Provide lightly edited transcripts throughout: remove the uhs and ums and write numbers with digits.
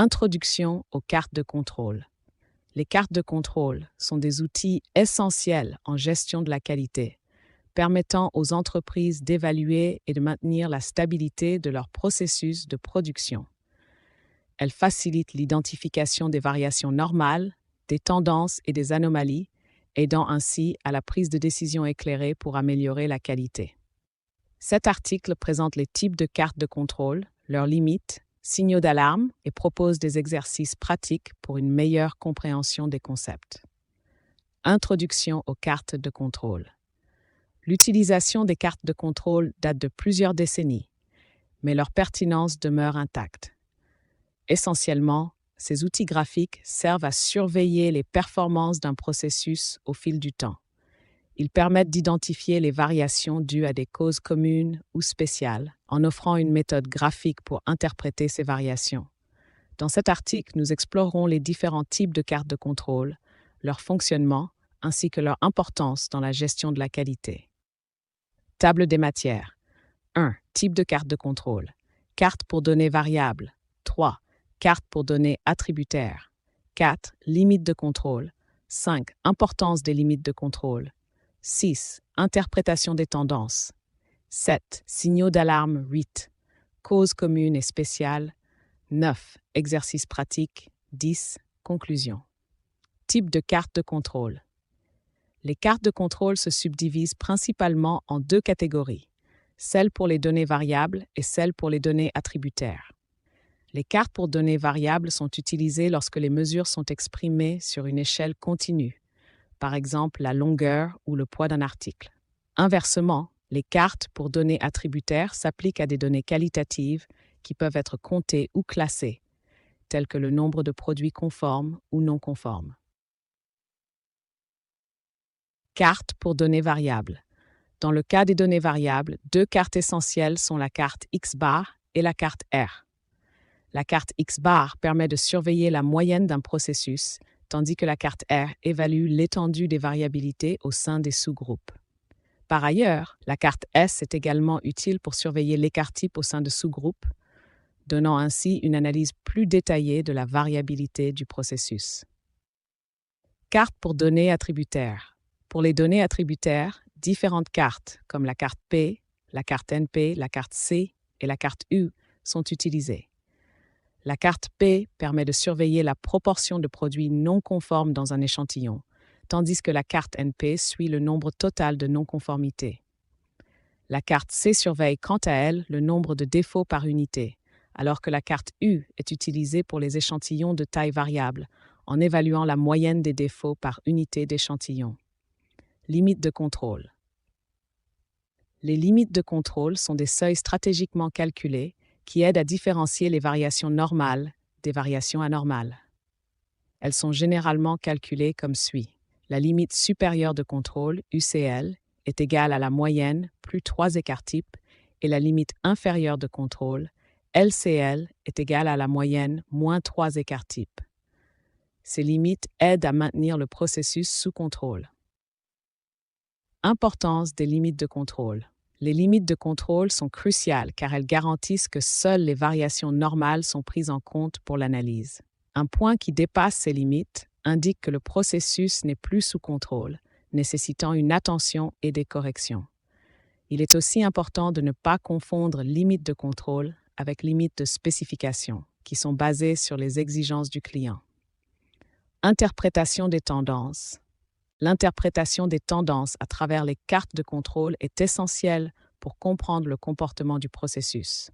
Introduction aux cartes de contrôle. Les cartes de contrôle sont des outils essentiels en gestion de la qualité, permettant aux entreprises d'évaluer et de maintenir la stabilité de leur processus de production. Elles facilitent l'identification des variations normales, des tendances et des anomalies, aidant ainsi à la prise de décision éclairée pour améliorer la qualité. Cet article présente les types de cartes de contrôle, leurs limites, signaux d'alarme et propose des exercices pratiques pour une meilleure compréhension des concepts. Introduction aux cartes de contrôle. L'utilisation des cartes de contrôle date de plusieurs décennies, mais leur pertinence demeure intacte. Essentiellement, ces outils graphiques servent à surveiller les performances d'un processus au fil du temps. Ils permettent d'identifier les variations dues à des causes communes ou spéciales, en offrant une méthode graphique pour interpréter ces variations. Dans cet article, nous explorerons les différents types de cartes de contrôle, leur fonctionnement, ainsi que leur importance dans la gestion de la qualité. Table des matières. 1. Type de carte de contrôle. Carte pour données variables. 3. Carte pour données attributaires. 4. Limites de contrôle. 5. Importance des limites de contrôle. 6. Interprétation des tendances. 7. Signaux d'alarme 8. Causes communes et spéciales. 9. Exercices pratiques. 10. Conclusion. Type de carte de contrôle. Les cartes de contrôle se subdivisent principalement en deux catégories, celles pour les données variables et celles pour les données attributaires. Les cartes pour données variables sont utilisées lorsque les mesures sont exprimées sur une échelle continue, par exemple la longueur ou le poids d'un article. Inversement, les cartes pour données attributaires s'appliquent à des données qualitatives qui peuvent être comptées ou classées, telles que le nombre de produits conformes ou non conformes. Cartes pour données variables. Dans le cas des données variables, deux cartes essentielles sont la carte X-bar et la carte R. La carte X-bar permet de surveiller la moyenne d'un processus, tandis que la carte R évalue l'étendue des variabilités au sein des sous-groupes. Par ailleurs, la carte S est également utile pour surveiller l'écart-type au sein de sous-groupes, donnant ainsi une analyse plus détaillée de la variabilité du processus. Carte pour données attributaires. Pour les données attributaires, différentes cartes, comme la carte P, la carte NP, la carte C et la carte U, sont utilisées. La carte P permet de surveiller la proportion de produits non conformes dans un échantillon, tandis que la carte NP suit le nombre total de non-conformités. La carte C surveille quant à elle le nombre de défauts par unité, alors que la carte U est utilisée pour les échantillons de taille variable, en évaluant la moyenne des défauts par unité d'échantillon. Limites de contrôle. Les limites de contrôle sont des seuils stratégiquement calculés qui aident à différencier les variations normales des variations anormales. Elles sont généralement calculées comme suit. La limite supérieure de contrôle, UCL, est égale à la moyenne plus 3 écarts-types et la limite inférieure de contrôle, LCL, est égale à la moyenne moins 3 écarts-types. Ces limites aident à maintenir le processus sous contrôle. Importance des limites de contrôle. Les limites de contrôle sont cruciales car elles garantissent que seules les variations normales sont prises en compte pour l'analyse. Un point qui dépasse ces limites indique que le processus n'est plus sous contrôle, nécessitant une attention et des corrections. Il est aussi important de ne pas confondre limites de contrôle avec limites de spécification, qui sont basées sur les exigences du client. Interprétation des tendances. L'interprétation des tendances à travers les cartes de contrôle est essentielle pour comprendre le comportement du processus.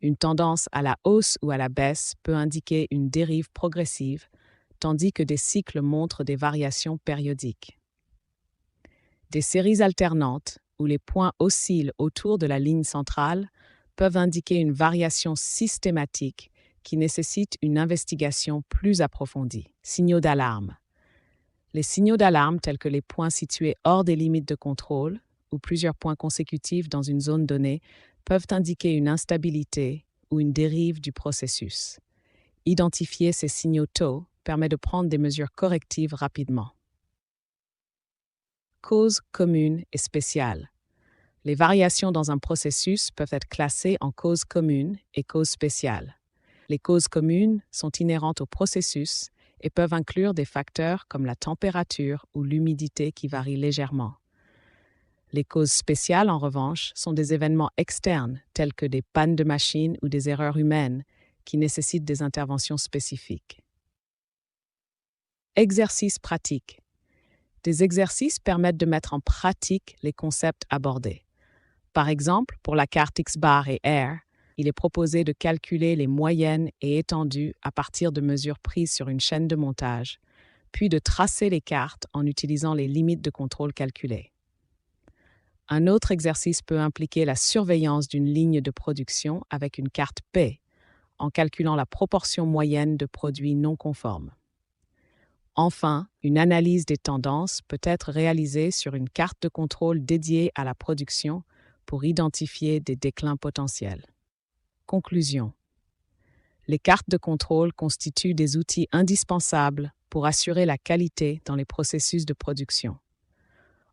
Une tendance à la hausse ou à la baisse peut indiquer une dérive progressive, tandis que des cycles montrent des variations périodiques. Des séries alternantes, où les points oscillent autour de la ligne centrale, peuvent indiquer une variation systématique qui nécessite une investigation plus approfondie. Signaux d'alarme. Les signaux d'alarme tels que les points situés hors des limites de contrôle ou plusieurs points consécutifs dans une zone donnée peuvent indiquer une instabilité ou une dérive du processus. Identifier ces signaux tôt permet de prendre des mesures correctives rapidement. Causes communes et spéciales. Les variations dans un processus peuvent être classées en causes communes et causes spéciales. Les causes communes sont inhérentes au processus et peuvent inclure des facteurs comme la température ou l'humidité qui varient légèrement. Les causes spéciales, en revanche, sont des événements externes tels que des pannes de machines ou des erreurs humaines qui nécessitent des interventions spécifiques. Exercices pratiques. Des exercices permettent de mettre en pratique les concepts abordés. Par exemple, pour la carte X-bar et R, il est proposé de calculer les moyennes et étendues à partir de mesures prises sur une chaîne de montage, puis de tracer les cartes en utilisant les limites de contrôle calculées. Un autre exercice peut impliquer la surveillance d'une ligne de production avec une carte P, en calculant la proportion moyenne de produits non conformes. Enfin, une analyse des tendances peut être réalisée sur une carte de contrôle dédiée à la production pour identifier des déclins potentiels. Conclusion. Les cartes de contrôle constituent des outils indispensables pour assurer la qualité dans les processus de production.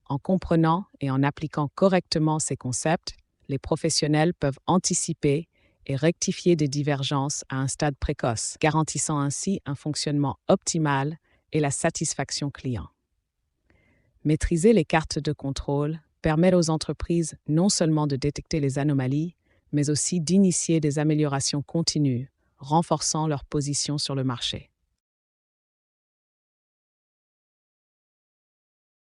En comprenant et en appliquant correctement ces concepts, les professionnels peuvent anticiper et rectifier des divergences à un stade précoce, garantissant ainsi un fonctionnement optimal et la satisfaction client. Maîtriser les cartes de contrôle permet aux entreprises non seulement de détecter les anomalies, mais aussi d'initier des améliorations continues, renforçant leur position sur le marché.